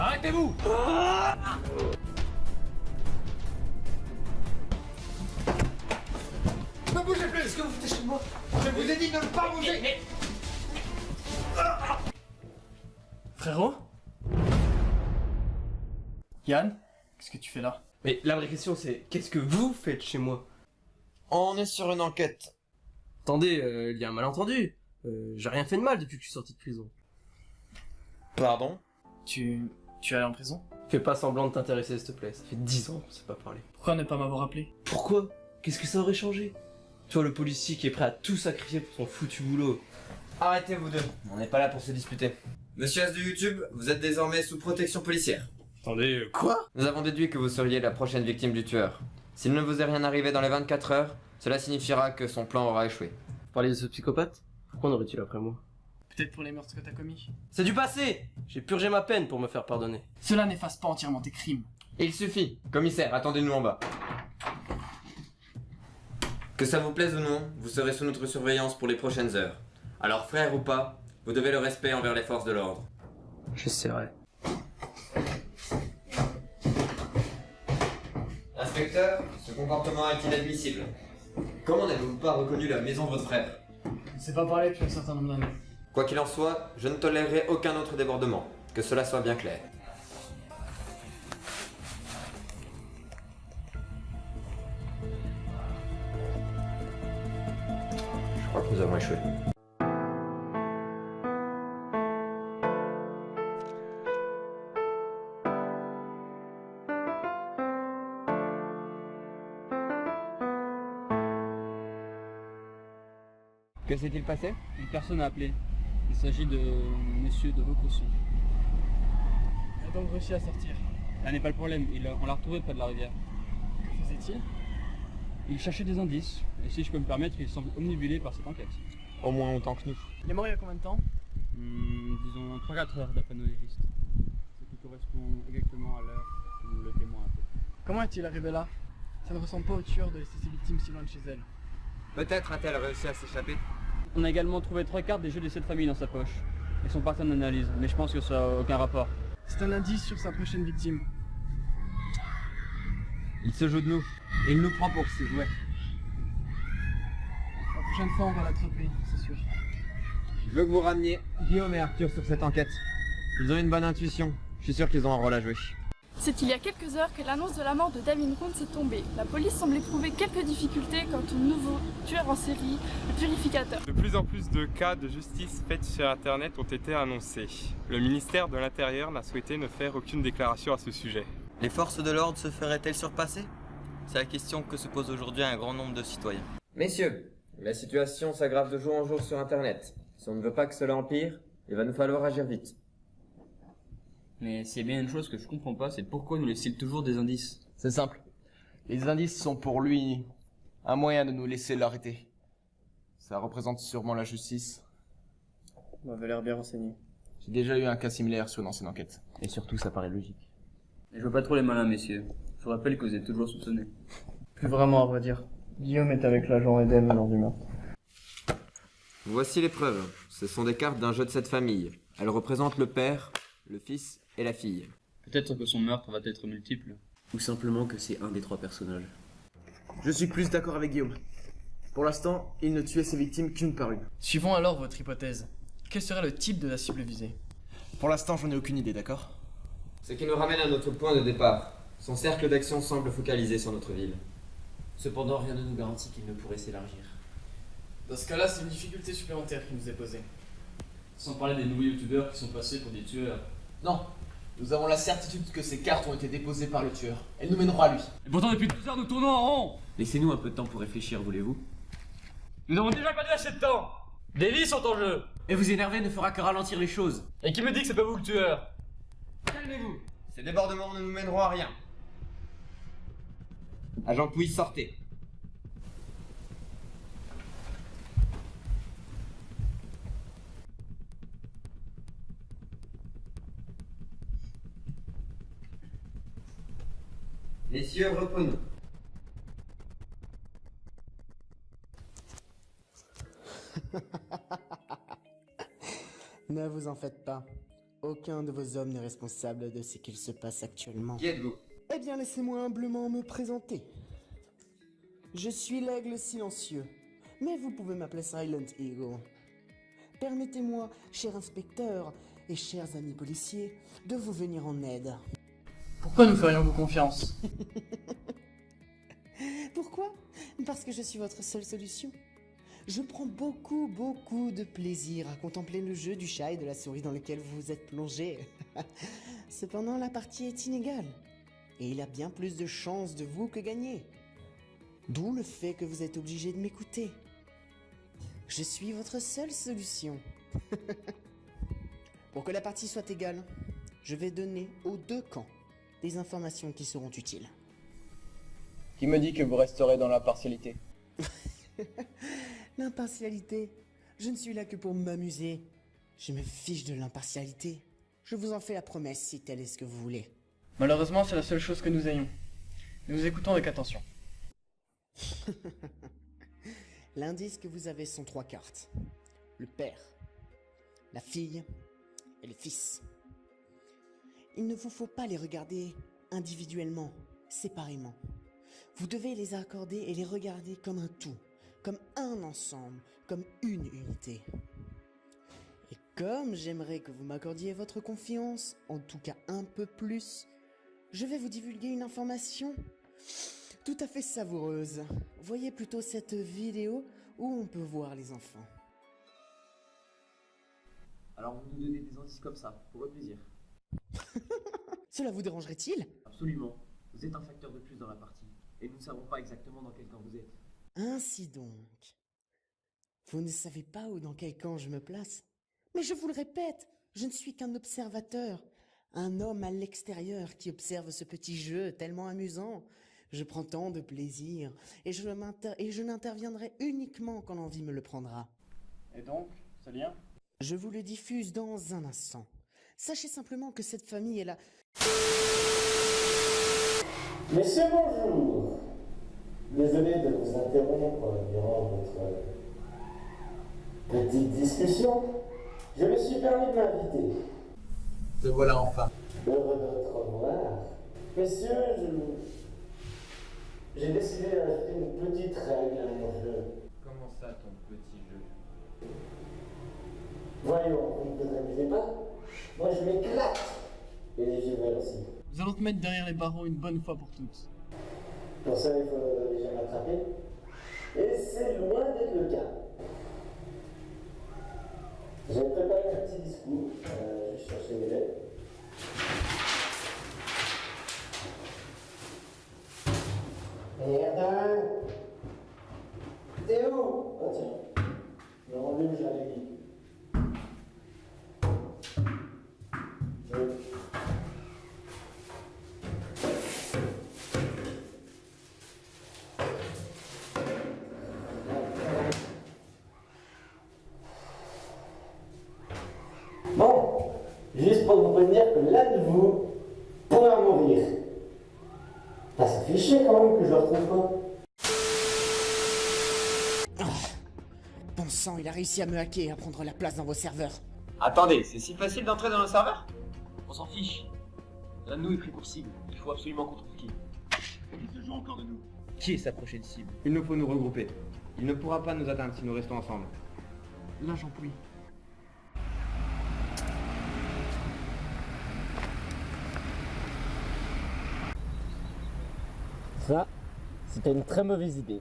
Arrêtez-vous! Ne bougez plus! Qu'est-ce que vous foutez chez moi? Je vous ai dit de ne pas bouger! Frérot? Yann? Qu'est-ce que tu fais là? Mais la vraie question c'est, qu'est-ce que vous faites chez moi? On est sur une enquête. Attendez, il y a un malentendu. J'ai rien fait de mal depuis que je suis sorti de prison. Pardon? Tu es allé en prison? Fais pas semblant de t'intéresser s'il te plaît, ça fait 10 ans qu'on s'est pas parlé. Pourquoi ne pas m'avoir appelé? Pourquoi? Qu'est-ce que ça aurait changé? Toi le policier qui est prêt à tout sacrifier pour son foutu boulot. Arrêtez vous deux, on n'est pas là pour se disputer. Monsieur As de YouTube, vous êtes désormais sous protection policière. Attendez, quoi? Nous avons déduit que vous seriez la prochaine victime du tueur. S'il ne vous est rien arrivé dans les 24 heures, cela signifiera que son plan aura échoué. Vous parlez de ce psychopathe? Pourquoi en aurait-il après moi? Peut-être pour les meurtres que t'as commis. C'est du passé! J'ai purgé ma peine pour me faire pardonner. Cela n'efface pas entièrement tes crimes. Il suffit. Commissaire, attendez-nous en bas. Que ça vous plaise ou non, vous serez sous notre surveillance pour les prochaines heures. Alors frère ou pas, vous devez le respect envers les forces de l'ordre. J'essaierai. Inspecteur, ce comportement est inadmissible. Comment n'avez-vous pas reconnu la maison de votre frère? On ne s'est pas parlé depuis un certain nombre d'années. Quoi qu'il en soit, je ne tolérerai aucun autre débordement. Que cela soit bien clair. Je crois que nous avons échoué. Que s'est-il passé? Une personne a appelé. Il s'agit de monsieur de Vaucaution. Il a donc réussi à sortir. Là n'est pas le problème, on l'a retrouvé près de la rivière. Que faisait-il? Il cherchait des indices, et si je peux me permettre, il semble omnibulé par cette enquête. Au moins autant que nous. Il est mort il y a combien de temps? Disons 3-4 heures d'après nos légistes. Ce qui correspond exactement à l'heure où le témoin a appelé. Comment est-il arrivé là? Ça ne ressemble pas au tueur de laisser ses victimes si loin de chez elle. Peut-être a-t-elle réussi à s'échapper. On a également trouvé 3 cartes des jeux de cette famille dans sa poche. Elles sont parties en analyse, mais je pense que ça n'a aucun rapport. C'est un indice sur sa prochaine victime. Il se joue de nous. Et il nous prend pour ses jouets. La prochaine fois on va l'attraper, c'est sûr. Je veux que vous rameniez Guillaume et Arthur sur cette enquête. Ils ont une bonne intuition. Je suis sûr qu'ils ont un rôle à jouer. C'est il y a quelques heures que l'annonce de la mort de David Kuhn s'est tombée. La police semble éprouver quelques difficultés quant au nouveau tueur en série, le purificateur. De plus en plus de cas de justice faits sur Internet ont été annoncés. Le ministère de l'Intérieur n'a souhaité ne faire aucune déclaration à ce sujet. Les forces de l'ordre se feraient-elles surpasser? C'est la question que se pose aujourd'hui un grand nombre de citoyens. Messieurs, la situation s'aggrave de jour en jour sur Internet. Si on ne veut pas que cela empire, il va nous falloir agir vite. Mais s'il y a bien une chose que je comprends pas, c'est pourquoi nous laisse-t-il toujours des indices? C'est simple. Les indices sont pour lui un moyen de nous laisser l'arrêter. Ça représente sûrement la justice. Vous m'avez l'air bien renseigné. J'ai déjà eu un cas similaire sur une ancienne enquête. Et surtout, ça paraît logique. Et je vois pas trop les malins, messieurs. Je vous rappelle que vous êtes toujours soupçonnés. Plus vraiment à vrai dire. Guillaume est avec l'agent Eden lors du meurtre. Voici les preuves. Ce sont des cartes d'un jeu de cette famille. Elles représentent le père, le fils et la fille. Peut-être que son meurtre va être multiple. Ou simplement que c'est un des 3 personnages. Je suis plus d'accord avec Guillaume. Pour l'instant, il ne tuait ses victimes qu'une par une. Suivons alors votre hypothèse. Quel serait le type de la cible visée? Pour l'instant, j'en ai aucune idée, d'accord? Ce qui nous ramène à notre point de départ. Son cercle d'action semble focalisé sur notre ville. Cependant, rien ne nous garantit qu'il ne pourrait s'élargir. Dans ce cas-là, c'est une difficulté supplémentaire qui nous est posée. Sans parler des nouveaux youtubeurs qui sont passés pour des tueurs. Non. Nous avons la certitude que ces cartes ont été déposées par le tueur. Elles nous mèneront à lui. Et pourtant depuis 12 heures nous tournons en rond. Laissez-nous un peu de temps pour réfléchir, voulez-vous? Nous avons déjà perdu assez de temps. Des vies sont en jeu. Et vous énerver ne fera que ralentir les choses. Et qui me dit que c'est pas vous le tueur? Calmez-vous. Ces débordements ne nous mèneront à rien. Agent Pouille, sortez. Messieurs, reprenons. Ne vous en faites pas. Aucun de vos hommes n'est responsable de ce qu'il se passe actuellement. Qui êtes-vous? Eh bien, laissez-moi humblement me présenter. Je suis l'aigle silencieux, mais vous pouvez m'appeler Silent Eagle. Permettez-moi, cher inspecteur et chers amis policiers, de vous venir en aide. Pourquoi nous ferions-vous confiance? Pourquoi? Parce que je suis votre seule solution. Je prends beaucoup de plaisir à contempler le jeu du chat et de la souris dans lequel vous vous êtes plongé. Cependant, la partie est inégale. Et il a bien plus de chances de vous que gagner. D'où le fait que vous êtes obligé de m'écouter. Je suis votre seule solution. Pour que la partie soit égale, je vais donner aux deux camps des informations qui seront utiles. Qui me dit que vous resterez dans l'impartialité? L'impartialité? Je ne suis là que pour m'amuser. Je me fiche de l'impartialité. Je vous en fais la promesse si tel est ce que vous voulez. Malheureusement, c'est la seule chose que nous ayons. Nous vous écoutons avec attention. L'indice que vous avez sont 3 cartes. Le père, la fille et le fils. Il ne vous faut pas les regarder individuellement, séparément. Vous devez les accorder et les regarder comme un tout, comme un ensemble, comme une unité. Et comme j'aimerais que vous m'accordiez votre confiance, en tout cas un peu plus, je vais vous divulguer une information tout à fait savoureuse. Voyez plutôt cette vidéo où on peut voir les enfants. Alors vous nous donnez des indices comme ça, pour votre plaisir? Cela vous dérangerait-il? Absolument. Vous êtes un facteur de plus dans la partie. Et nous ne savons pas exactement dans quel camp vous êtes. Ainsi donc. Vous ne savez pas où dans quel camp je me place? Mais je vous le répète, je ne suis qu'un observateur. Un homme à l'extérieur qui observe ce petit jeu tellement amusant. Je prends tant de plaisir et je n'interviendrai uniquement quand l'envie me le prendra. Et donc, ce lien? Je vous le diffuse dans un instant. Sachez simplement que cette famille est là. Messieurs, bonjour. Désolé de vous interrompre durant votre petite discussion. Je me suis permis de m'inviter. Te voilà enfin. Heureux de vous revoir. Messieurs, j'ai décidé d'ajouter une petite règle à mon jeu. Comment ça, ton petit jeu? Voyons, vous ne vous amusez pas? Moi, je m'éclate. Et les viewers aussi. Nous allons te mettre derrière les barreaux une bonne fois pour toutes. Pour ça, il faut déjà m'attraper. Et c'est loin d'être le cas. J'ai préparé un petit discours. Je vais chercher mes lettres. Merde! T'es où? Oh tiens. Le rendez-vous, je l'avais dit. Bon, juste pour vous prévenir que l'un de vous pourra mourir. Ah, ça fait chier quand même que je le retrouve pas. Bon sang, il a réussi à me hacker et à prendre la place dans vos serveurs. Attendez, c'est si facile d'entrer dans nos serveurs? On s'en fiche. L'un de nous est pris pour cible. Il faut absolument qu'on trouve qui. Il se joue encore de nous. Qui est sa prochaine cible? Il nous faut nous regrouper. Il ne pourra pas nous atteindre si nous restons ensemble. L'agent Pouille. Ça, c'était une très mauvaise idée.